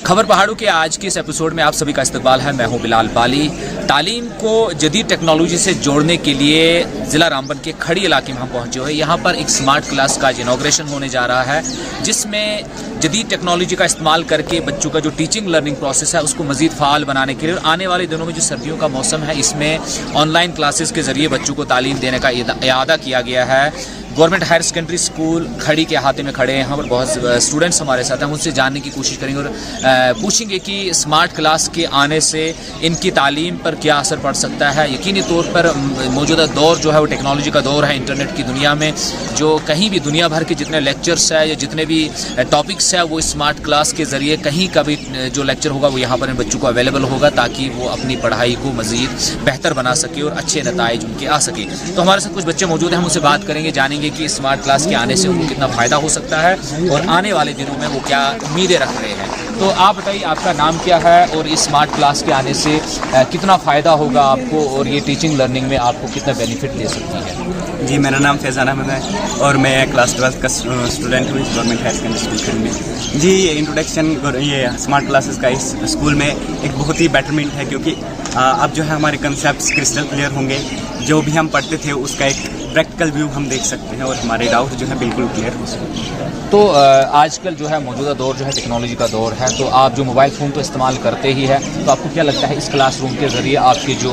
खबर पहाड़ों के आज के इस एपिसोड में आप सभी का इस्तकबाल है। मैं हूं बिलाल बाली। तालीम को जदीद टेक्नोलॉजी से जोड़ने के लिए ज़िला रामबन के खड़ी इलाके में हम पहुंचे हुए। यहाँ पर एक स्मार्ट क्लास का इनॉग्रेशन होने जा रहा है, जिसमें जदीद टेक्नोलॉजी का इस्तेमाल करके बच्चों का जो टीचिंग लर्निंग प्रोसेस है उसको मज़ीद फ़ाल बनाने के लिए और आने वाले दिनों में जो सर्दियों का मौसम है इसमें ऑनलाइन क्लासेस के ज़रिए बच्चों को तालीम देने का इरादा किया गया है। गवर्नमेंट हायर सेकेंडरी स्कूल खड़ी के अहाते में खड़े हैं। यहाँ पर बहुत स्टूडेंट्स हमारे साथ हैं, उनसे जानने की कोशिश करेंगे और पूछेंगे कि स्मार्ट क्लास के आने से इनकी तालीम पर क्या असर पड़ सकता है। यकीनी तौर पर मौजूदा दौर जो है वो टेक्नोलॉजी का दौर है। इंटरनेट की दुनिया में जो कहीं भी दुनिया भर के जितने लेक्चर्स है या जितने भी टॉपिक्स है वो स्मार्ट क्लास के ज़रिए कहीं का भी जो लेक्चर होगा वो यहाँ पर इन बच्चों को अवेलेबल होगा, ताकि वो अपनी पढ़ाई को मज़ीद बेहतर बना सके और अच्छे नताइज उनके आ सके। तो हमारे साथ कुछ बच्चे मौजूद हैं, हम उनसे बात करेंगे, जानेंगे कि स्मार्ट क्लास के आने से उनको कितना फ़ायदा हो सकता है और आने वाले दिनों में वो क्या उम्मीदें रख रहे हैं। तो आप बताइए, आपका नाम क्या है और इस स्मार्ट क्लास के आने से कितना फ़ायदा होगा आपको और ये टीचिंग लर्निंग में आपको कितना बेनिफिट दे सकती है? जी, मेरा नाम फैज़ान अहमद है और मैं क्लास 12 का स्टूडेंट हूँ गवर्नमेंट हायर सेकेंडरी स्कूल खड़ी में। जी, ये इंट्रोडक्शन ये स्मार्ट क्लासेस का इस स्कूल में एक बहुत ही बेटरमेंट है, क्योंकि अब जो है हमारे कंसेप्ट क्रिस्टल क्लियर होंगे। जो भी हम पढ़ते थे उसका एक प्रैक्टिकल व्यू हम देख सकते हैं और हमारे डाउट जो है बिल्कुल क्लियर हो सकते हैं। तो आजकल जो है मौजूदा दौर जो है टेक्नोलॉजी का दौर है, तो आप जो मोबाइल फ़ोन तो इस्तेमाल करते ही है, तो आपको क्या लगता है इस क्लासरूम के ज़रिए आपके जो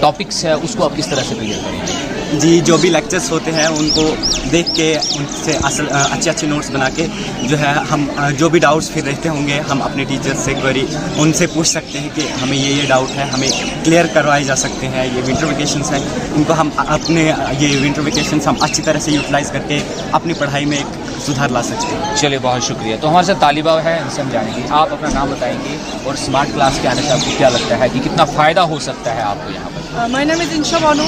टॉपिक्स है उसको आप किस तरह से क्लियर करेंगे? जी, जो भी लेक्चर्स होते हैं उनको देख के उनसे अच्छे नोट्स बना के जो है हम जो भी डाउट्स फिर रहते होंगे हम अपने टीचर्स से क्वेरी उनसे पूछ सकते हैं कि हमें ये डाउट है, हमें क्लियर करवाए जा सकते हैं। ये विंटर वेकेशंस हैं, उनको हम अपने ये विंटर वेकेशंस हम अच्छी तरह से यूटिलाइज़ करके अपनी पढ़ाई में एक सुधार ला सकते हैं। चलिए, बहुत शुक्रिया। तो हमारे साथ तालिबा है, इनसे हम जानेंगे। आप अपना नाम बताएंगे और स्मार्ट क्लास के आने से आपको क्या लगता है कि कितना फ़ायदा हो सकता है आपको यहाँ पर? My name is Insha Banu.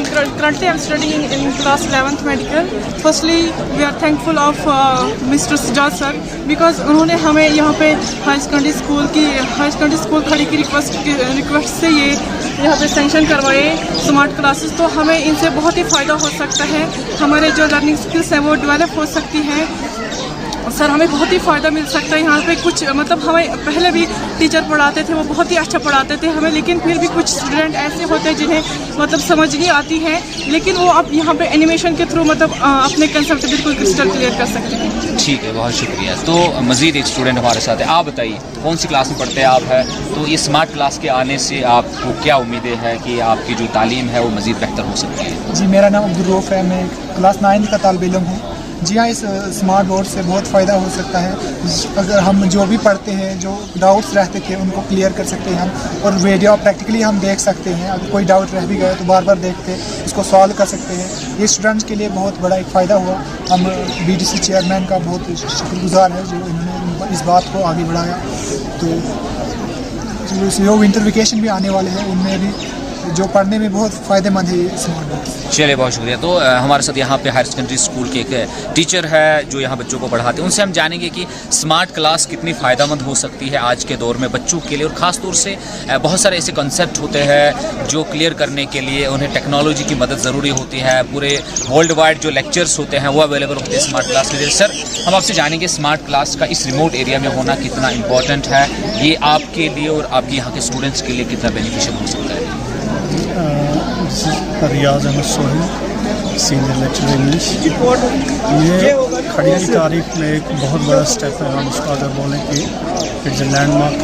Currently I'm studying in class 11th medical. Firstly, we are thankful of Mr. Sujat sir because उन्होंने हमें यहाँ पे हाई सेकेंडरी स्कूल खड़ी की रिक्वेस्ट से ये यहाँ पे सेंक्शन करवाए स्मार्ट क्लासेस। तो हमें इनसे बहुत ही फ़ायदा हो सकता है, हमारे जो लर्निंग स्किल्स हैं वो डेवलप हो सकती हैं। सर, हमें बहुत ही फ़ायदा मिल सकता है यहाँ पे। कुछ मतलब हमें पहले भी टीचर पढ़ाते थे, वो बहुत ही अच्छा पढ़ाते थे हमें, लेकिन फिर भी कुछ स्टूडेंट ऐसे होते हैं जिन्हें मतलब समझ नहीं आती है, लेकिन वो अब यहाँ पे एनिमेशन के थ्रू मतलब अपने कंसेप्ट बिल्कुल क्रिस्टल क्लियर कर सकते हैं। ठीक है, बहुत शुक्रिया। तो मज़ीद एक स्टूडेंट हमारे साथ है, आप बताइए कौन सी क्लास में पढ़ते हैं आप? है तो ये स्मार्ट क्लास के आने से आपको क्या उम्मीदें हैं कि आपकी जो तालीम है वो मज़ीद बेहतर हो सकती है? जी, मेरा नाम अब्दुर्रऊफ़ है, मैं क्लास 9 का तालिब इल्म हूँ। जी हाँ, इस स्मार्ट बोर्ड से बहुत फ़ायदा हो सकता है। अगर हम जो भी पढ़ते हैं, जो डाउट्स रहते थे उनको क्लियर कर सकते हैं हम, और वीडियो प्रैक्टिकली हम देख सकते हैं। अगर कोई डाउट रह भी गया तो बार बार देख के उसको सॉल्व कर सकते हैं। ये स्टूडेंट्स के लिए बहुत बड़ा एक फ़ायदा हुआ। हम BDC चेयरमैन का बहुत शुक्रगुजार है जो इन्होंने इस बात को आगे बढ़ाया। तो जो विंटर वेकेशन भी आने वाले हैं उनमें भी जो पढ़ने में बहुत फ़ायदेमंद है ये स्मार्ट बोर्ड। चलिए, बहुत शुक्रिया। तो हमारे साथ यहाँ पे हायर सेकेंडरी स्कूल के एक टीचर है जो यहाँ बच्चों को पढ़ाते हैं, उनसे हम जानेंगे कि स्मार्ट क्लास कितनी फ़ायदेमंद हो सकती है आज के दौर में बच्चों के लिए, और ख़ास तौर से बहुत सारे ऐसे कॉन्सेप्ट होते हैं जो क्लियर करने के लिए उन्हें टेक्नोलॉजी की मदद ज़रूरी होती है। पूरे वर्ल्ड वाइड जो लेक्चर्स होते हैं वो अवेलेबल होते हैं स्मार्ट क्लास के लिए। सर, हम आपसे जानेंगे स्मार्ट क्लास का इस रिमोट एरिया में होना कितना इम्पोर्टेंट है, ये आपके लिए और आपके यहाँ के स्टूडेंट्स के लिए कितना बेनिफिशियल हो सकता है? Riyaz Ahmed Sohail, senior lecturer English. ये खड़ी की तारीख में एक बहुत बड़ा स्टेप है। हम उसका अगर बोलें कि it's a landmark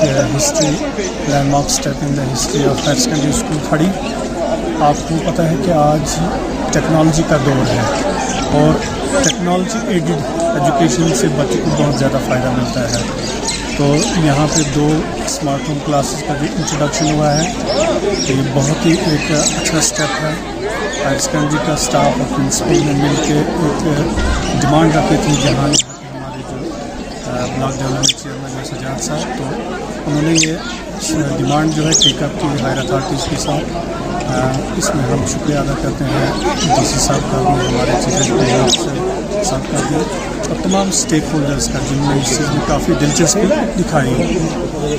step in the history of higher secondary school खड़ी। आपको पता है कि आज टेक्नोलॉजी का दौर है और टेक्नोलॉजी एडेड एजुकेशन से बच्चों को बहुत ज़्यादा फ़ायदा मिलता है। तो यहाँ पे 2 स्मार्ट होम क्लासेस का जो इंट्रोडक्शन हुआ है, ये बहुत ही एक अच्छा स्टेप है। हायर सेकेंडरी का स्टाफ और प्रिंसिपल में मिल के एक डिमांड रखी थी, जहाँ हमारे जो ब्लॉक डेवलपमेंट चेयरमैन है सजाद साहब, तो उन्होंने ये डिमांड जो है टेकअप की हायर अथॉरिटीज़ के साथ। इसमें हम शुक्रिया अदा करते हैं DC साहब का भी, हमारे चीफ एजुकेशन ऑफिसर साहब का भी और तमाम स्टेक होल्डर्स का, जिन्होंने इस चीज़ में काफ़ी दिलचस्पी दिखाई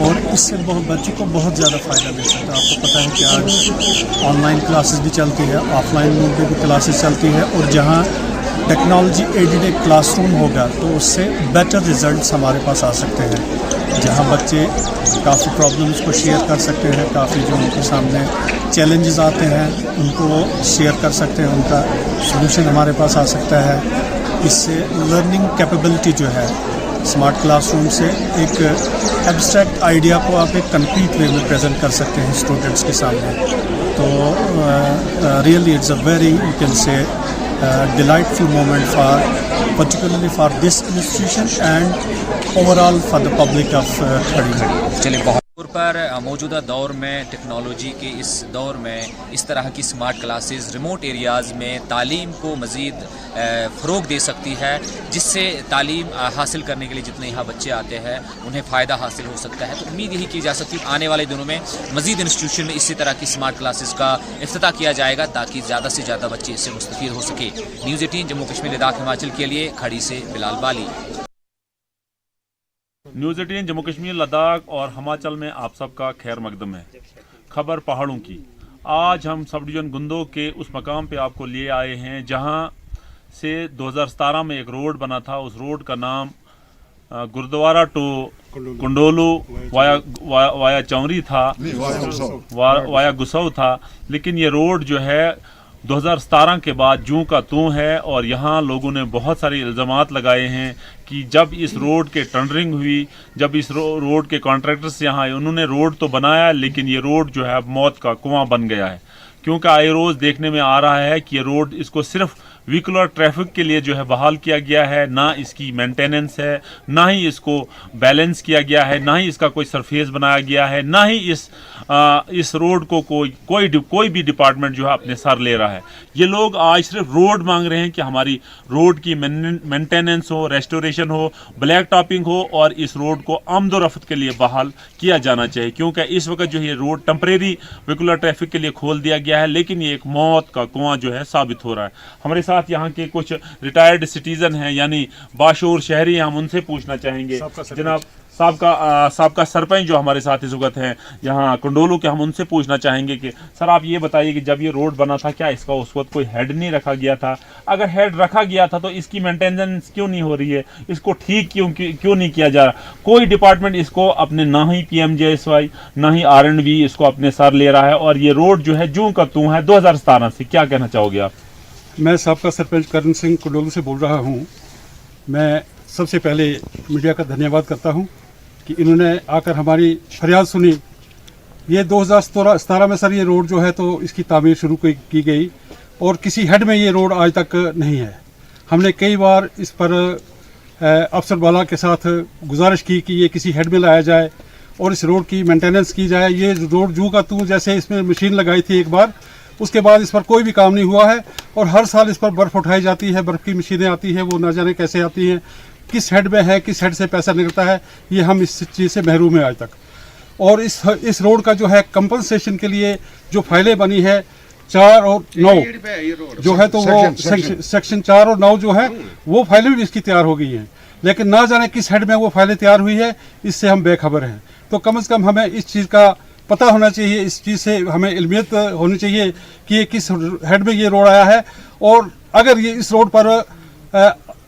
और इससे बहुत बच्चों को बहुत ज़्यादा फ़ायदा मिल सकता है। आपको पता है कि आज ऑनलाइन क्लासेस भी चलती है, ऑफलाइन मोड पे भी क्लासेस चलती है, और जहाँ टेक्नोलॉजी एडेड एक क्लासरूम होगा तो उससे बेटर रिजल्ट्स हमारे पास आ सकते हैं, जहां बच्चे काफ़ी प्रॉब्लम्स को शेयर कर सकते हैं, काफ़ी जो उनके सामने चैलेंजेस आते हैं उनको वो शेयर कर सकते हैं, उनका सलूशन हमारे पास आ सकता है। इससे लर्निंग कैपेबिलिटी जो है स्मार्ट क्लासरूम से एक एब्स्ट्रैक्ट आइडिया को आप एक कंक्रीट वे में प्रेजेंट कर सकते हैं स्टूडेंट्स के सामने। तो really it's a very you can say delightful moment particularly for this institution and overall for the public of Khadi। चलिए, बहुत पर मौजूदा दौर में टेक्नोलॉजी के इस दौर में इस तरह की स्मार्ट क्लासेस रिमोट एरियाज़ में तालीम को मज़ीद फ़रोग दे सकती है, जिससे तालीम हासिल करने के लिए जितने यहाँ बच्चे आते हैं उन्हें फ़ायदा हासिल हो सकता है। तो उम्मीद यही की जा सकती है आने वाले दिनों में मज़ीद इंस्टीट्यूशन में इसी तरह की स्मार्ट क्लासेस का इफ्तिताह किया जाएगा ताकि ज़्यादा से ज़्यादा बच्चे इससे मुस्तफ़ीद हो सके। न्यूज़ 18 जम्मू कश्मीर लद्दाख हिमाचल के लिए खड़ी से बिलाल बाली। न्यूज़ 18 जम्मू कश्मीर लद्दाख और हिमाचल में आप सबका खैर मकदम है। खबर पहाड़ों की। आज हम सब डिवीज़न गुंदो के उस मकाम पे आपको लिए आए हैं जहां से 2017 में एक रोड बना था। उस रोड का नाम गुरुद्वारा टू कुंडोलू वाया चौरी था, वाया गुसौ था। लेकिन ये रोड जो है 2017 के बाद जूं का तूं है और यहाँ लोगों ने बहुत सारे इल्ज़ामात लगाए हैं कि जब इस रोड के टेंडरिंग हुई, जब इस रोड के कॉन्ट्रैक्टर्स यहाँ आए, उन्होंने रोड तो बनाया लेकिन ये रोड जो है मौत का कुआं बन गया है। क्योंकि आए रोज़ देखने में आ रहा है कि ये रोड इसको सिर्फ व्हीकुलर ट्रैफिक के लिए जो है बहाल किया गया है, ना इसकी मेंटेनेंस है, ना ही इसको बैलेंस किया गया है, ना ही इसका कोई सरफेस बनाया गया है, ना ही इस रोड को कोई भी डिपार्टमेंट जो है अपने सर ले रहा है। ये लोग आज सिर्फ रोड मांग रहे हैं कि हमारी रोड की मेंटेनेंस हो, रेस्टोरेशन हो, ब्लैक टॉपिंग हो और इस रोड को आमदोरफ्त के लिए बहाल किया जाना चाहिए। क्योंकि इस वक्त जो ये रोड टेम्परेरी व्हीकुलर ट्रैफिक के लिए खोल दिया गया है, लेकिन ये एक मौत का कुआं जो है साबित हो रहा है। हमारे साथ यहाँ के कुछ रिटायर्ड सिटीजन हैं, यानी बाशूर शहरी, हम उनसे पूछना चाहेंगे। जनाब साहब का सरपंच जो हमारे साथ इस वक्त हैं यहाँ कुंडोलू के, हम उनसे पूछना चाहेंगे कि सर आप ये बताइए कि जब ये रोड बना था क्या इसका उस वक्त कोई हेड नहीं रखा गया था? अगर हेड रखा गया था तो इसकी मेंटेनेंस क्यों नहीं हो रही है? इसको ठीक क्यों नहीं किया जा रहा? कोई डिपार्टमेंट इसको अपने, ना ही PMJSY ना ही R&B इसको अपने सर ले रहा है और ये रोड जो है जूं का तूं है 2017 से। क्या कहना चाहोगे आप? मैं साबका सरपंच करण सिंह कुंडोलू से बोल रहा हूँ। मैं सबसे पहले मीडिया का धन्यवाद करता हूँ कि इन्होंने आकर हमारी फरियाद सुनी। ये 2017 में सर ये रोड जो है तो इसकी तामीर शुरू की गई और किसी हेड में ये रोड आज तक नहीं है। हमने कई बार इस पर अफसर वाला के साथ गुजारिश की कि ये किसी हेड में लाया जाए और इस रोड की मेंटेनेंस की जाए। ये रोड जूं का तूं जैसे इसमें मशीन लगाई थी एक बार, उसके बाद इस पर कोई भी काम नहीं हुआ है और हर साल इस पर बर्फ़ उठाई जाती है, बर्फ़ की मशीनें आती हैं, वो ना जाने कैसे आती हैं, किस हेड में है, किस हेड से पैसा निकलता है, ये हम इस चीज़ से महरूम हैं आज तक। और इस रोड का जो है कंपनसेशन के लिए जो फाइलें बनी है 4 और 9 जो है तो वो सेक्शन 4 और 9 जो है वो फाइलें भी इसकी तैयार हो गई हैं, लेकिन ना जाने किस हेड में वो फाइलें तैयार हुई है, इससे हम बेखबर हैं। तो कम से कम हमें इस चीज़ का पता होना चाहिए, इस चीज़ से हमें इल्मियत होनी चाहिए कि ये किस हेड में ये रोड आया है और अगर ये इस रोड पर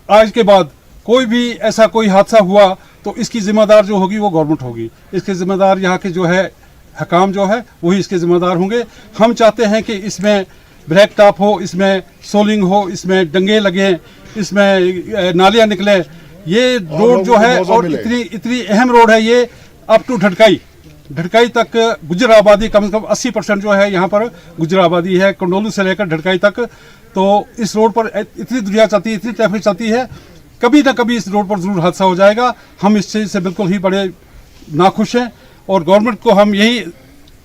आज के बाद कोई भी ऐसा कोई हादसा हुआ तो इसकी जिम्मेदार जो होगी वो गवर्नमेंट होगी। इसके जिम्मेदार यहाँ के जो है हकाम जो है वही इसके जिम्मेदार होंगे। हम चाहते हैं कि इसमें ब्लैक टॉप हो, इसमें सोलिंग हो, इसमें डंगे लगे, इसमें नालियाँ निकले। ये रोड जो है और इतनी अहम रोड है ये अप टू ढटकाई तक गुजर आबादी कम से कम 80% जो है यहाँ पर गुजर आबादी है, कुंडोलू से लेकर ढटकाई तक। तो इस रोड पर इतनी दुनिया चलती है, इतनी ट्रैफिक चलती है, कभी ना कभी इस रोड पर जरूर हादसा हो जाएगा। हम इस चीज़ से बिल्कुल ही बड़े नाखुश हैं और गवर्नमेंट को हम यही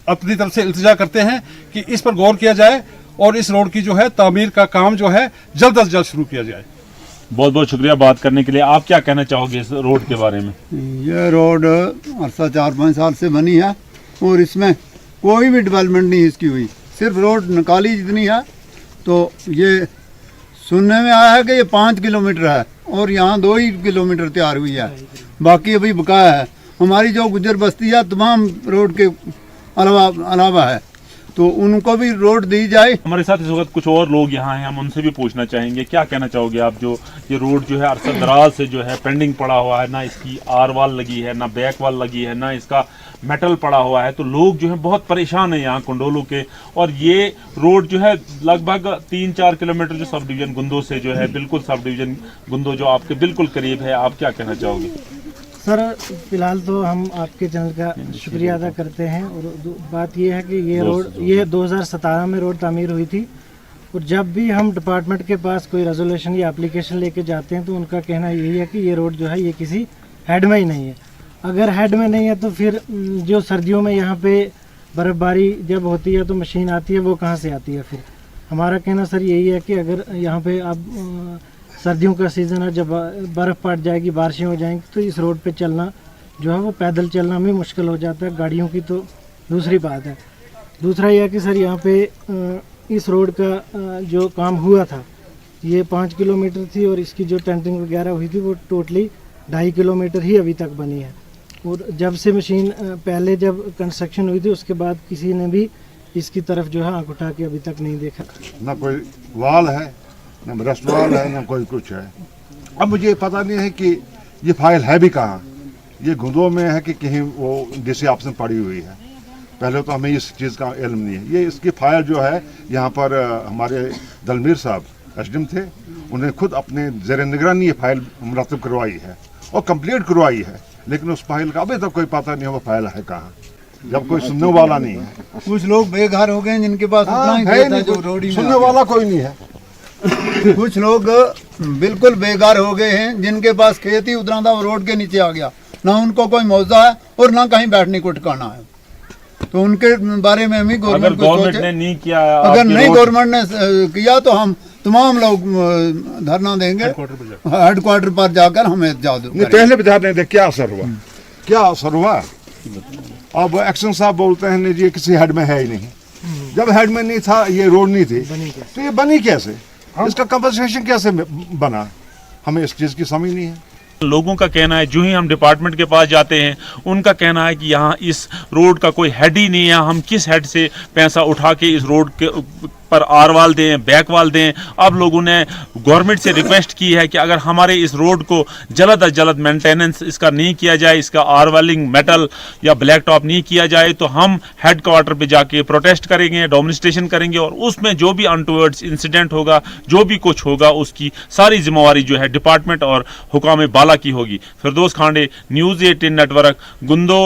अपनी तरफ से इल्तिजा करते हैं कि इस पर गौर किया जाए और इस रोड की जो है तामीर का काम जो है जल्द अज जल्द शुरू किया जाए। बहुत बहुत शुक्रिया बात करने के लिए। आप क्या कहना चाहोगे इस रोड के बारे में? ये रोड अरसा 4-5 साल से बनी है और इसमें कोई भी डेवलपमेंट नहीं इसकी हुई, सिर्फ रोड निकाली जितनी है। तो ये सुनने में आया है कि ये 5 किलोमीटर है और यहाँ 2 ही किलोमीटर तैयार हुई है, बाकी अभी बकाया है। हमारी जो गुजर बस्ती है तमाम रोड के अलावा है तो उनको भी रोड दी जाए। हमारे साथ इस वक्त कुछ और लोग यहाँ हैं, हम उनसे भी पूछना चाहेंगे। क्या कहना चाहोगे आप, जो ये रोड जो है अरसा दराज से जो है पेंडिंग पड़ा हुआ है, ना इसकी आर वाल लगी है, ना बैक वाल लगी है, ना इसका मेटल पड़ा हुआ है, तो लोग जो है बहुत परेशान है यहाँ कुंडोलू के। और ये रोड जो है लगभग 3-4 किलोमीटर जो सब डिवीजन गुंदो से जो है, बिल्कुल सब डिवीजन गुंदो जो आपके बिल्कुल करीब है, आप क्या कहना चाहोगे? सर फिलहाल तो हम आपके चैनल का शुक्रिया अदा करते हैं। और बात ये है कि ये 2017 में रोड तामीर हुई थी, और जब भी हम डिपार्टमेंट के पास कोई रेजोल्यूशन या एप्लीकेशन लेके जाते हैं तो उनका कहना यही है कि ये रोड जो है ये किसी हेड में ही नहीं है। अगर हेड में नहीं है तो फिर जो सर्दियों में यहाँ पे बर्फ़बारी जब होती है तो मशीन आती है, वो कहाँ से आती है? फिर हमारा कहना सर यही है कि अगर यहाँ पे अब सर्दियों का सीज़न है, जब बर्फ़ पड़ जाएगी, बारिशें हो जाएंगी, तो इस रोड पे चलना जो है वो पैदल चलना भी मुश्किल हो जाता है, गाड़ियों की तो दूसरी बात है। दूसरा यह है कि सर यहाँ पे इस रोड का जो काम हुआ था ये 5 किलोमीटर थी, और इसकी जो टेंटिंग वगैरह हुई थी वो टोटली 2.5 किलोमीटर ही अभी तक बनी है। और जब से मशीन पहले जब कंस्ट्रक्शन हुई थी उसके बाद किसी ने भी इसकी तरफ जो है आँख उठा के अभी तक नहीं देखा। ना कोई वाल है, ना ब्रस्ट वाल है, ना कोई कुछ है। अब मुझे पता नहीं है कि ये फाइल है भी कहाँ, ये गुंदो में है कि कहीं वो डीसी ऑफिस में पड़ी हुई है। पहले तो हमें इस चीज़ का इल्म नहीं है। ये इसकी फाइल जो है यहाँ पर हमारे दलमीर साहब एसडीएम थे, उन्हें खुद अपने ज़ेर निगरानी ये फाइल मुरतब करवाई है और कंप्लीट करवाई है, लेकिन उस फाइल का अभी तक कोई पता नहीं है वो फाइल है कहाँ, जब कोई सुनने वाला नहीं है। कुछ लोग बेघर हो गए जिनके पास उतना ही है था नहीं, जो रोड ही सुनने वाला कोई नहीं है। कुछ लोग बिल्कुल बेकार हो गए हैं जिनके पास खेत ही उतना था वो रोड के नीचे आ गया, ना उनको कोई मुआवजा है और ना कहीं बैठने को ठिकाना है। तो उनके बारे में हम ही गवर्नमेंट को गवर्नमेंट ने नहीं किया, अगर नहीं गवर्नमेंट ने किया तो हम तमाम लोग धरना देंगे हेडक्वार्टर पर जाकर हमें एहतजाज करेंगे। पहले भी धरने दे, क्या असर हुआ? क्या असर हुआ? अब एक्शन साहब बोलते हैं नहीं जी किसी हेड में है ही नहीं। जब हेड में नहीं था, ये रोड नहीं थी, तो ये बनी कैसे? इसका कंपनसेशन कैसे बना? हमें इस चीज़ की समझ नहीं है। लोगों का कहना है, जो ही हम डिपार्टमेंट के पास जाते हैं उनका कहना है कि यहाँ इस रोड का कोई हेड ही नहीं है, हम किस हेड से पैसा उठा के इस रोड के पर आर वाल दें, बैक वाल दें। अब लोगों ने गवर्नमेंट से रिक्वेस्ट की है कि अगर हमारे इस रोड को जल्द अज जल्द मेंटेनेंस इसका नहीं किया जाए, इसका आर वालिंग मेटल या ब्लैक टॉप नहीं किया जाए, तो हम हेड क्वार्टर पे जाके प्रोटेस्ट करेंगे, डेमोन्स्ट्रेशन करेंगे, और उसमें जो भी अनटुवर्ड्स इंसिडेंट होगा, जो भी कुछ होगा, उसकी सारी जिम्मेवारी जो है डिपार्टमेंट और हुकाम बाला की होगी। Firdous Khande, news 18 network, Gundo.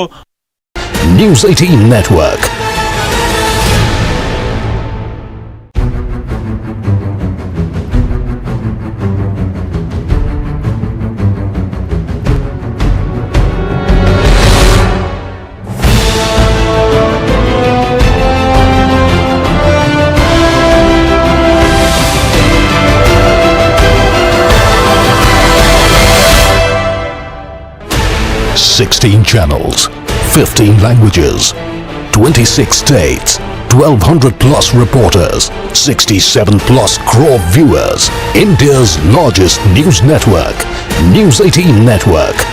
News 18 network. Sixteen channels, 15 languages, 26 states, 1200 plus reporters, 67 plus crore viewers. India's largest news network, News 18 Network.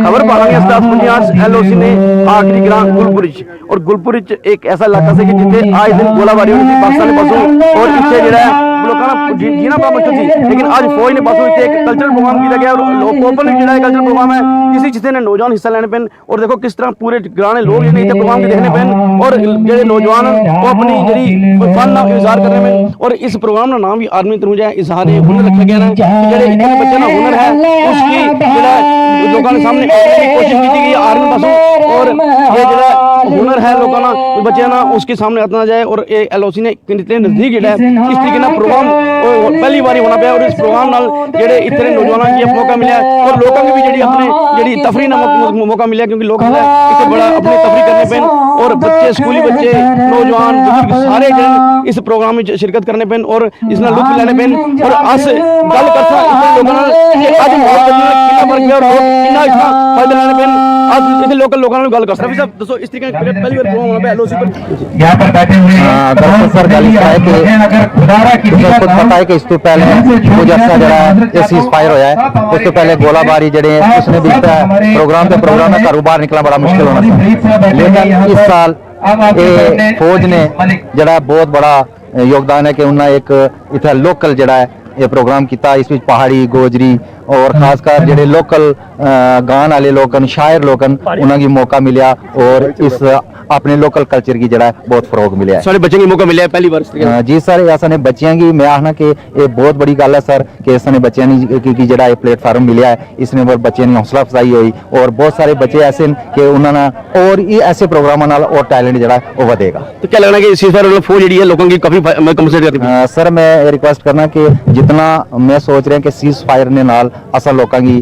खबर पाएंगे स्टाफ मुनियाज एलओसी ने आखिरी ग्राम गुलपुरिच और गुलपुरिच एक ऐसा इलाका से कि जिथे आज दिन गोलाबारी हुई थी पाकिस्तानी बसों और इतने जड़ा लोगों जीना बड़ा मुश्किल थी, लेकिन आज फौज ने बसों एक कल्चरल प्रोग्राम किया गया और ओपन जो कल्चरल प्रोग्राम है इसी जिथे ने नौजवान हिस्सा लेने पेन। और देखो किस तरह पूरे ग्राने लोग जो इतने प्रोग्राम के देखने पेन और जो नौजवान वो अपनी जी फन का इजहार करने में। और इस प्रोग्राम का नाम भी आर्मी तरुजा इजहार हुनर रखा गया है कि जो इतने बच्चे का हुनर है उसकी लोगों के सामने कोशिश की गई आर्मी बसों, और ये जो हुनर है लोगों ना बच्चे ना उसके सामने आता जाए। और एलओसी ने इतने नजदीक जो इस तरीके का प्रोग्राम पहली बार होना पाया और इस प्रोग्राम नाल जेडे इतने नौजवानों को मौका मिला और लोगों की भी जी अपने जी तफरी मौका मिला, क्योंकि लोग इतने बड़ा अपनी तफरी करने पेन और बच्चे स्कूली बच्चे नौजवान बुजुर्ग सारे जन इस प्रोग्राम में शिरकत करने पेन और इसमें लुत्फ लेने पेन। और अस गल करता लोगों अज फायदा लेने पेन आज इतने लोकल लोगों गल कर सकते सब दसो इस तरीके पहली बार प्रोग्राम होना पे एलओसी पर यहाँ पर बैठे हुए हैं। सर गल है कि तुसें खुद पता है कि इस तो पहले कुछ अर्सा जो सीज फायर होया है, उस तो पहले गोलाबारी जड़े उसने भी प्रोग्राम के प्रोग्राम में घरों बाहर निकलना बड़ा मुश्किल होना था। लेकिन इस साल ये फौज ने जड़ा बहुत बड़ा योगदान है कि उन्हें एक इतना लोकल जड़ा है ये प्रोग्राम किया। इस विच पहाड़ी गोजरी और खासकर जेडे लोकल गान वाले लोग शायर लोग उन्हें मौका मिला और इस अपने लोकल कल्चर की जड़ा बहुत फरोग मिला। सारे बच्चों की मौका मिला है पहली बार? जी सर, ऐसा ने बच्चियां की मैं आखना कि ये बहुत बड़ी गल है सर कि ऐसा ने बच्चियां की जड़ा ये प्लेटफार्म मिला है, इसमें बच्चों की हौसला अफजाई हुई और बहुत सारे बच्चे ऐसे कि उन्होंने और ये ऐसे प्रोग्रामों नाल और टैलेंट जड़ा वो बढ़ेगा। तो क्या लगना कि इस बार फौज जी है लोगों की काफी कंपनसेट करती है? सर मैं रिक्वेस्ट करना कि जितना मैं सोच रहा कि सीज फायर ने नाल असल लोगों की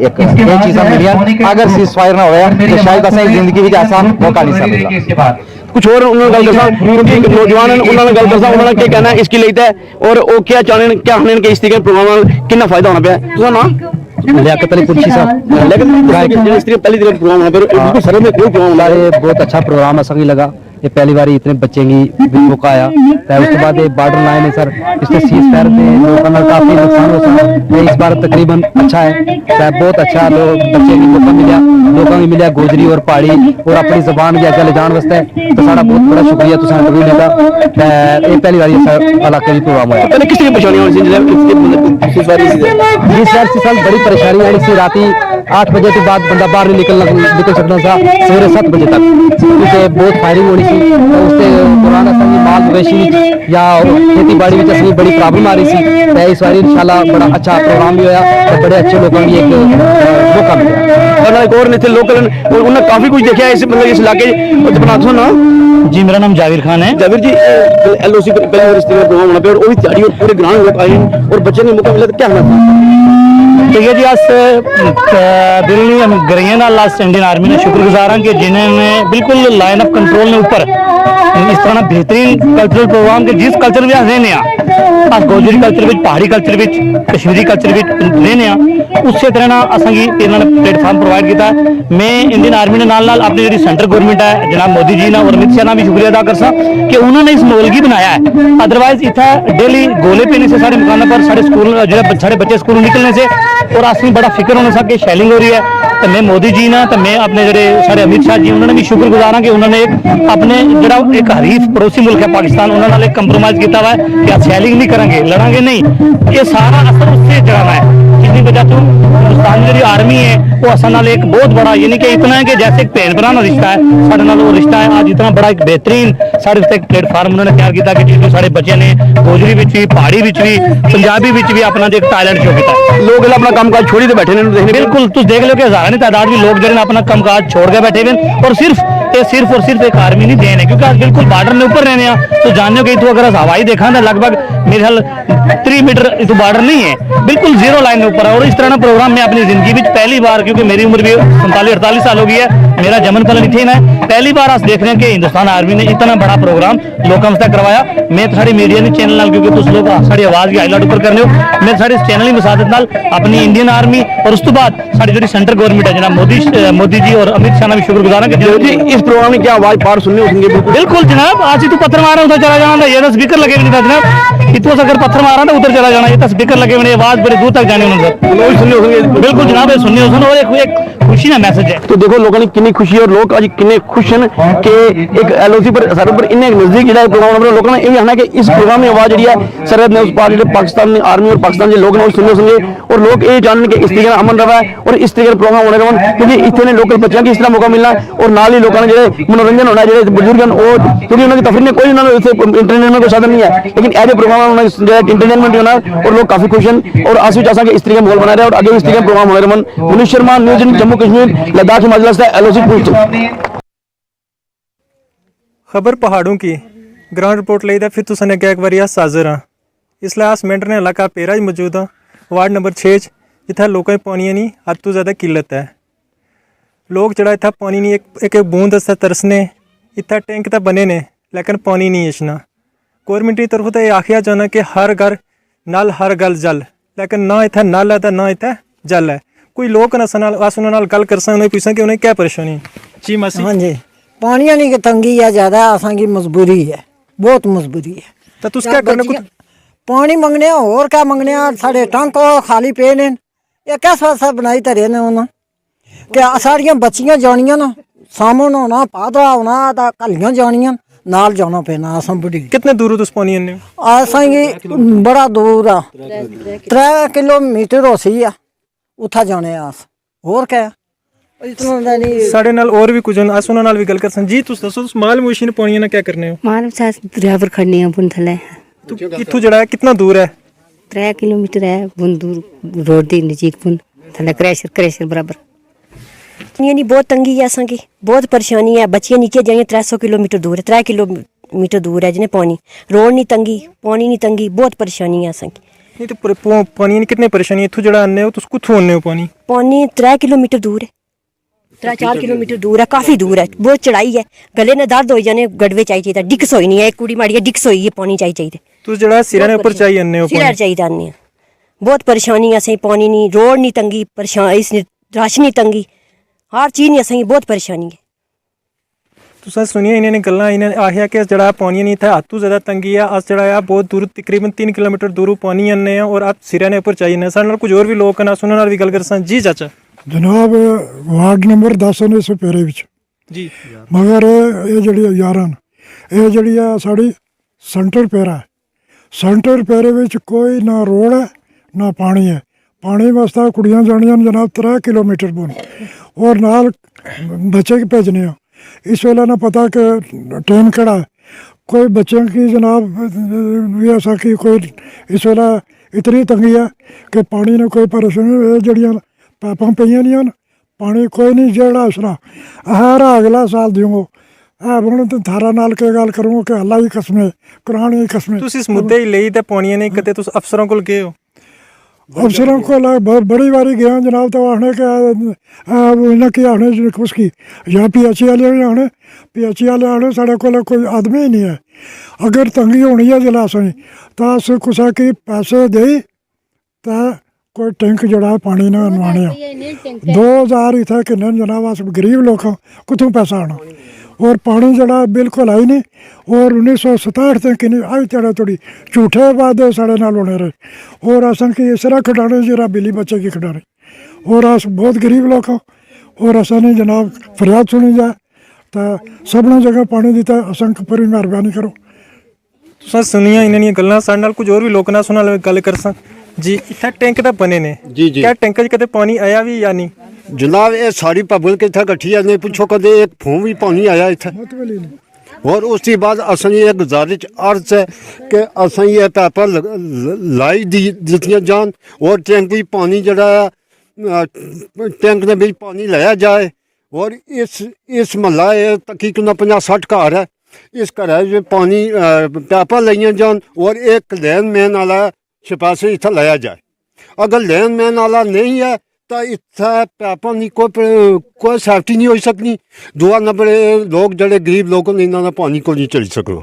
एक चीज़ां मिलियां, अगर सीज फायर ना होया तो शायद असें जिंदगी में ऐसा मौका नहीं मिलता। कुछ और उन्होंने गल करसा क्योंकि नौजवान उन्होंने गल करसा उन्होंने क्या कहना है इसकी लेते है और वो क्या चाहने क्या आखने कि इस तरीके प्रोग्राम कितना फायदा होना पे तुसा ना लियाकत अली कुर्शी साहब लेकिन इस तरीके पहली तरीके प्रोग्राम होना पे बिल्कुल सरल में कोई प्रोग्राम ये बहुत अच्छा प्रोग्राम असा लगा। ये पहली बार इतने बच्चे की मौका आया तो उसके बाद ये बॉर्डर लाइन है सर, इससे सीज फायर से लोगों का काफी नुकसान हो सकता है। इस बार तकरीबन अच्छा है सर, बहुत अच्छा लोग बच्चे की मौका मिला, लोगों की मिला गोजरी और पहाड़ी और अपनी जबान भी अगर ले जाने वास्ते तो सारा बहुत बड़ा शुक्रिया तुसा इंटरव्यू लेता। ये पहली बार सर इलाके में प्रोग्राम होया। पहले किस तरह परेशानी होनी जी सर इस साल बड़ी परेशानी आई सी। राती 8 बजे के बाद बंदा बाहर नहीं निकल सकता था, सवेरे 7 बजे तक क्योंकि बहुत फायरिंग होनी सी। उससे दौरान असली माल मवेशी या खेती बाड़ी में असली बड़ी प्रॉब्लम आ रही सी। तो इस बार इंशाल्लाह बड़ा अच्छा प्रोग्राम भी होया तो बड़े अच्छे लोगों की एक मौका मिला और एक और नीचे लोकल और उन्होंने काफी कुछ देखा है इस मतलब इस इलाके और बना दो ना। जी मेरा नाम जाविर खान है। जाविर जी एलओसी पर पहले बार इस तरह प्रोग्राम होना पे और वो भी तैयारी और पूरे ग्राउंड लोग आए और बच्चे को मौका मिला तो क्या होना था? तो ये जी अस दिल्ली गरियां दा लास्ट इंडियन आर्मी ने शुक्रगुजार हाँ कि जिन्होंने बिल्कुल लाइन ऑफ कंट्रोल ने ऊपर इस तरह बेहतरीन कल्चरल प्रोग्राम के जिस कल्चर में अस रहने अस गोजरी कल्चर में पहाड़ी कल्चर में कश्मीरी कल्चर में रहने उस तरह ना असेंगी इन्होंने प्लेटफॉर्म प्रोवाइड किया। मैं इंडियन आर्मी ने नाल अपनी जी सेंट्रल गवर्नमेंट है जनाब मोदी जी ने और अमित शाह ने भी शुक्रिया अदा कर सा कि उन्होंने इस माहौल की बनाया है। अदरवाइज इतना डेली गोले पीने से सारे मकानों पर सारे स्कूल जो सारे बच्चे स्कूल निकलने से और अस बड़ा फिक्र होने सा कि शैलिंग हो रही है। तो मैं मोदी जी ना तो मैं अपने जो सारे अमित शाह जी उन्होंने भी शुक्रगुजार हाँ कि उन्होंने एक अपने जो एक हरीफ पड़ोसी मुल्क है पाकिस्तान उन्होंने एक कंप्रोमाइज किया हुआ है कि आप शैलिंग नहीं करेंगे लड़ांगे नहीं। ये सारा असर उससे जगाना है जिसकी वजह तो हिंदुस्तान की जो आर्मी है वो असल एक बहुत बड़ा यानी कि इतना है कि जैसे एक भैन भरा रिश्ता है साढ़े नाल वो रिश्ता है। आज इतना बड़ा एक बेहतरीन साढ़े एक प्लेटफार्म उन्होंने तैयार किया कि जिसमें साढ़े बच्चे ने गोजरी भी पहाड़ी भी पंजाबी भी अपना जो टैलेंट शो किया। लोग अपना कामकाज छोड़ी तो बैठे ने बिल्कुल तुम देख लो कि हजारों की तादाद भी लोग जो अपना कामकाज छोड़ के बैठे हुए और सिर्फ और सिर्फ एक आर्मी नहीं देने क्योंकि आज बिल्कुल बॉर्डर ने ऊपर रहने तो जानो कि इतों अगर हवाई देखा तो लगभग मेरे ख्याल 3 मीटर इतों बॉर्डर नहीं है, बिल्कुल जीरो लाइन के ऊपर है। और इस तरह का प्रोग्राम मैं अपनी जिंदगी में पहली बार क्योंकि मेरी उम्र भी 47-48 साल हो गई है, मेरा जमन पलन इतने है, पहली बार अस देख रहे हैं कि हिंदुस्तान आर्मी ने इतना बड़ा प्रोग्राम लोगों तक करवाया। मैं साड़ी मीडिया ने चैनल नाल क्योंकि तुम लोग साड़ी आवाज़ की हाईलाइट ऊपर करने हो मैं सारे चैनल की मसादत नाल अपनी इंडियन आर्मी और उस तो बाद साड़ी जो सेंट्रल गवर्नमेंट है जनाब मोदी जी और अमित शाह ने भी शुक्रगुजार है कि इस प्रोग्राम में क्या आवाज पार सुनने होंगे। बिल्कुल जनाब आज तू पत्थर मारा उधर चला जाना ये तो स्पीकर लगे नहीं था जनाब इतों अगर पत्थर मारा तो उधर चला जाना ये तो स्पीकर लगे हुए आवाज बड़े दूर तक जाने उन्होंने सुनने होंगे। बिल्कुल जनाब ये सुनने हो और एक खुशी ना मैसेज है। तो देखो लोगों की कितनी खुशी और लोग आज कितने खुश हैं कि एक एलओसी पर सर पर इन्ने नजदीक जो प्रोग्राम लोगों ने यही कहना कि इस प्रोग्राम में आवाज जी है सरहद ने उस पार जो पाकिस्तान आर्मी और पाकिस्तान के लोग सुनने और लोग ये जानने कि इस तरीके अमन रहा है और इस तरीके प्रोग्राम होने का क्योंकि इतने लोकल बच्चों की इस तरह मौका मिलना और नाल ही लोगों ने जो मनोरंजन होना जो बुजुर्ग और क्योंकि उन्होंने तफरी कोई इंटरटेनमेंट का साधन नहीं है लेकिन ऐसे प्रोग्राम इंटरटेनमेंट होना और लोग काफी खुश हैं और आस चाह इस तरीके माहौल बना रहे और आगे इस तरीके प्रोग्राम होने रमन। मुनीष शर्मा न्यूज इन जम्मू कश्मीर लद्दाख हिमाचल से एलओसी पोस्ट खबर पहाड़ों की ग्राउंड रिपोर्ट लेदा फिर तुसें अग्गें एक बारी अस हाजिर हाँ। इसलै अस मिंट ने इलाका पेरा मौजूद हाँ वार्ड नंबर 6 जित्थै लोकें पानी दी हद तो ज़्यादा किल्लत है। लोग जड़ा इत्थै पानी नहीं एक बूंद आस्तै तरसने इत्थै टैंक तो बने ने लेकिन पानी नहीं इछना। गौरमेंट की तरफ तो यह आखिया जाना कि हर घर नल हर गल जल लेकिन ना इत्थै नल है तो ना इत्थै जल है। कोई लोग अस उन्होंने गल कर उन्हें पूछा कि उन्हें क्या परेशानी जी मसी। हाँ जी पानी की तंगी है ज़्यादा असांगी मजबूरी है बहुत मजबूरी है। तो तुस क्या करने पानी मंगने और क्या मंगने साढ़े टंक खाली पे ने ये किस वास्ते बनाई धरे ने उन्होंने कि साड़ियां बच्चियां जानियां ना सामन होना पादरा होना तो कलियां जानियां नाल जाना पैना असां बुढ़ी। कितने दूर हो तुस पानी आने असां बड़ा दूर आ 3 किलोमीटर हो सी आ उत्था जाने अस होर क्या इतना नहीं। साढ़े नाल और भी कुछ अस उन्हां नाल भी गल कर सन जी तुस दसो तुस माल मवेशी ने पानी ना क्या करने हो? माल सास दरिया पर खड़ने हैं बुन थले तो इत्थु जड़ा है कितना दूर है? 3 किलोमीटर है बुन दूर रोड दी नजीक बुन थले क्रैशर बराबर। यानी बहुत तंगी है असां की बहुत परेशानी है बच्चियां निके जाइए 300 किलोमीटर दूर है 3 किलोमीटर दूर है जिन्हें पानी रोड नहीं तंगी पानी नहीं तंगी बहुत परेशानी है असां की। नहीं तो पानी नहीं कितने परेशानी है इत्थु जड़ा आने हो तुस कुत्थों आने हो पानी 3 किलोमीटर दूर है 3-4 किलोमीटर दूर है काफी दूर है बहुत चढ़ाई है गले ने दर्द हो जाने गड़वे चाहिए डिक्स होई नहीं है एक कुड़ी माड़ी डिक्स होई है पानी चाहिए तुस जड़ा सिरा ने ऊपर चाहिए आने हो सिरा चाहिए आने बहुत परेशानी है असें पानी नहीं रोड नहीं तंगी परेशान इस राशन नहीं तंगी हर चीज नहीं असें बहुत परेशानी है। तुसा सुनिए इन्हें गल्लां इन्हें आखिया कि जड़ा पानी नहीं था हद तो ज्यादा तंगी है अस जड़ा बहुत दूर तकरीबन 3 किलोमीटर दूर पानी आने हैं और आप सिरा ने ऊपर चाहिए सारे नाल कुछ और भी लोग ना सुनने नाल भी गल कर सन जी चाचा जनाब वार्ड नंबर 10 ने इस पेरे विच जी मगर ये जड़ी 11 ये जड़ी है साड़ी सेंटर पेरा है सेंटर पेरे विच कोई ना रोड है ना पानी है पानी वास्ते कुड़ियां जानियां जनाब 3 किलोमीटर बुन और नाल बच्चे की भेजने हो इस वेले ना पता कि टाइम केड़ा है कोई बच्चों की जनाब भी ऐसा कि कोई इस वेले इतनी तंगी है कि पानी ने कोई परेशानी जड़ियां पाइपां पईयां नहीं हैं पानी कोई नहीं जेड़ा असरा हर अगला साल दूंगो ਹੁਣ ਤੇ ਧਾਰਾ ਨਾਲ ਕੇ ਗੱਲ ਕਰੂੰਗਾ ਕਿ ਅੱਲਾ ਹੀ ਕਸਮੇ ਕੁਰਾਨ ही कसमें ਤੁਸੀਂ ਇਸ ਮੁੱਦੇ ਹੀ ਲਈ ਤੇ ਪਾਣੀ ਨਹੀਂ ਕਦੇ ਤੁਸੀਂ ਅਫਸਰਾਂ ਕੋਲ ਗਏ ਹੋ? अफसरों को बहुत बड़ी बारी गया जनाब तो आने का इन्हें की आने उसकी या PHE वाले आने PHE वाले आने साढ़े को कोई आदमी ही नहीं है अगर तंगी होनी है जिला असें तो अस कुसा की पैसे दे तो कोई टैंक जड़ा पानी ना नवाने 2000 इतना किन्ने जनाब अस गरीब लोग कुतों पैसा आना और पानी जड़ा बिल्कुल आई नहीं और 1967 तक कि अज तड़ा थोड़ी झूठे वादे साढ़े नाल होने रहे और असन की इस तरह खिडाने जरा बिल्ली बच्चे की खिडाने और अस बहुत गरीब लोग हैं और असन जनाब फरियाद सुनी जाए तो सबने जगह पानी दिता असन पर भी मेहरबानी करो। तुसां सुनिया इन्हां दियां गल्लां साडे नाल कुछ और भी लोग ना सुना गल कर सन जी इत्थे टैंक तां बने ने जी जी क्या टैंक च कदे पानी आया भी या नहीं? जनाब ये सारी पब्लिक इतना कट्ठी है नहीं पूछो कदे एक फूं भी पानी आया इतना और उसके बाद असें ये गुजारिश अर्ज है कि असें ये पैपर लाई दित्तियां जान और टैंक भी पानी जड़ा टैंक ने भी पानी लाया जाए और इस महला तकरीबन 50-60 घर है इस घर पानी पैपर लाइया जान और एक लैन मैन वाला सिपाही इतना लाया जाए अगर लैन मैन वाला नहीं है तो इतना पैपा नहीं कोई सेफ्टी नहीं हो सकती दुआ नंबर लोग जड़े गरीब लोग इन्होंने पानी को नहीं चली सको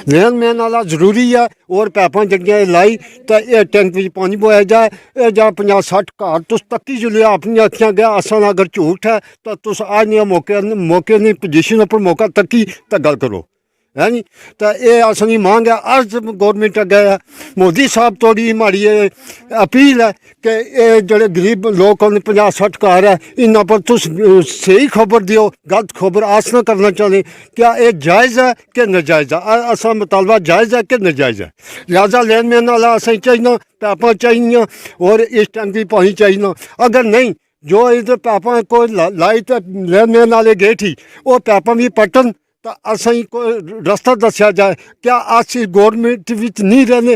लैन मैन वाला जरूरी है और पैपा जगह लाई तो यह टैंक में पानी बोया जाए यह जा 50-60 घर तुस तक्की जो लिया अपनी अखियां गया असल अगर झूठ है तो तुस आज नहीं मौके नहीं पोजिशन पर मौका तक्की तो गल करो है नी तो ये असली मांग है अर्ज गौरमेंट अगे है मोदी साहब थोड़ी हमारी अपील है कि ये जड़े गरीब लोग 50-60 घर है इन्हों पर तुस सही खबर दियो गलत खबर आस न करना चाहते क्या ये जायज़ है कि नाजायज़ है असा मुतालबा जायज़ है कि नाजायज़ है लिहाजा लैन मैन वाला असें चाहिए पैपा चाहिए और इस टाइम की पानी चाहिए अगर नहीं जो इधर पैपा कोई लाई तो लैन मैन वाले गए थी वो पैपा भी पटन तो असें कोई रास्ता दसिया जाए क्या अस इस गौरमेंट विच नहीं रहने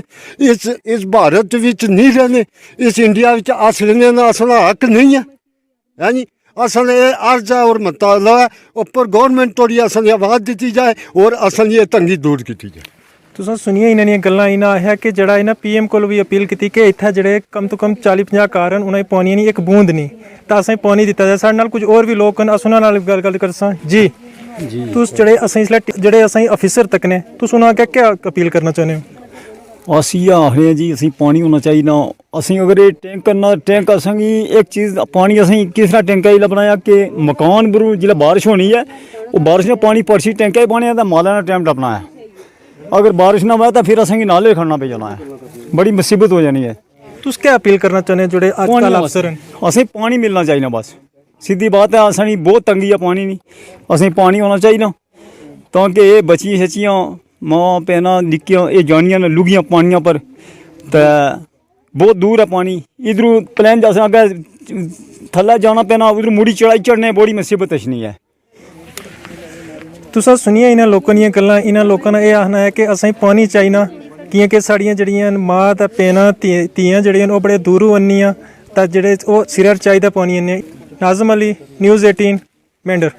इस भारत विच नहीं रहने इस इंडिया विच अस रहने ना असला हक नहीं है नी असल ये अर्ज है और मतलब है उपर गौरमेंट थोड़ी असल आवाज़ दी जाए और असल ये तंगी दूर की जाए। तुसां सुनिए इन्हां दियां गल्लां इन्हां आखेआ कि जड़ा इन्हां PM कोल भी अपील की कि इत्थे जड़े कम तो कम 40-50 घर न उन्हें पानी नहीं एक बूंद नहीं तो असें पानी दिता जाए साडे नाल कुछ और भी लोग अस उन्हां नाल गल करसां जी तुस जड़े असें इसलै जड़े असें अफिसर तक ने तुस उन्हां अग्गें क्या अपील करना चाਹੁੰਦੇ हो? अस इयै आखने हैं जी असें पानी होना चाहिए असें अगर ये टैंक करना टैंक असें एक चीज़ पानी असें किस तरह टैंका जिला बनाया कि मकान पर जिला बारिश होनी है वो बारिश ने पानी पड़सी टैंका ही बने तो माला ने टाइम टपना है अगर बारिश ना होए तो फिर असें नाले खड़ना पे जाना है बड़ी मुसीबत हो जानी है। तुस क्या अपील करना चाहते हैं जोड़े आजकल अफसर हैं? असें पानी मिलना चाहिए बस, सीधी बात है। असें बहुत तंगी है पानी दी, असें पानी होना चाहिए ताकि ये बच्चियां शच्चियां मां भैनां निक्कियां ये जानियां न लुगियां पानियां पर, तो बहुत दूर है पानी। इधरों प्लेन असें अगर थल्ले जाना पैना, उधर मुड़ी चढ़ाई चढ़ने बड़ी मुसीबत अचनी है। तुसां सुनिया इन्हां लोकां दियां गल्लां, इन्हां लोकां दा एह् आखना है कि असें पानी चाहिए, क्योंकि साड़ियां जड़ियां मां ते भैनां धीआं जड़ियां ओह् बड़े दूरों आनियां तां जेह्ड़े ओह् सिरै पर चाहिदा पानी आनियां। नाज़म अली, न्यूज़ 18 मेंढर।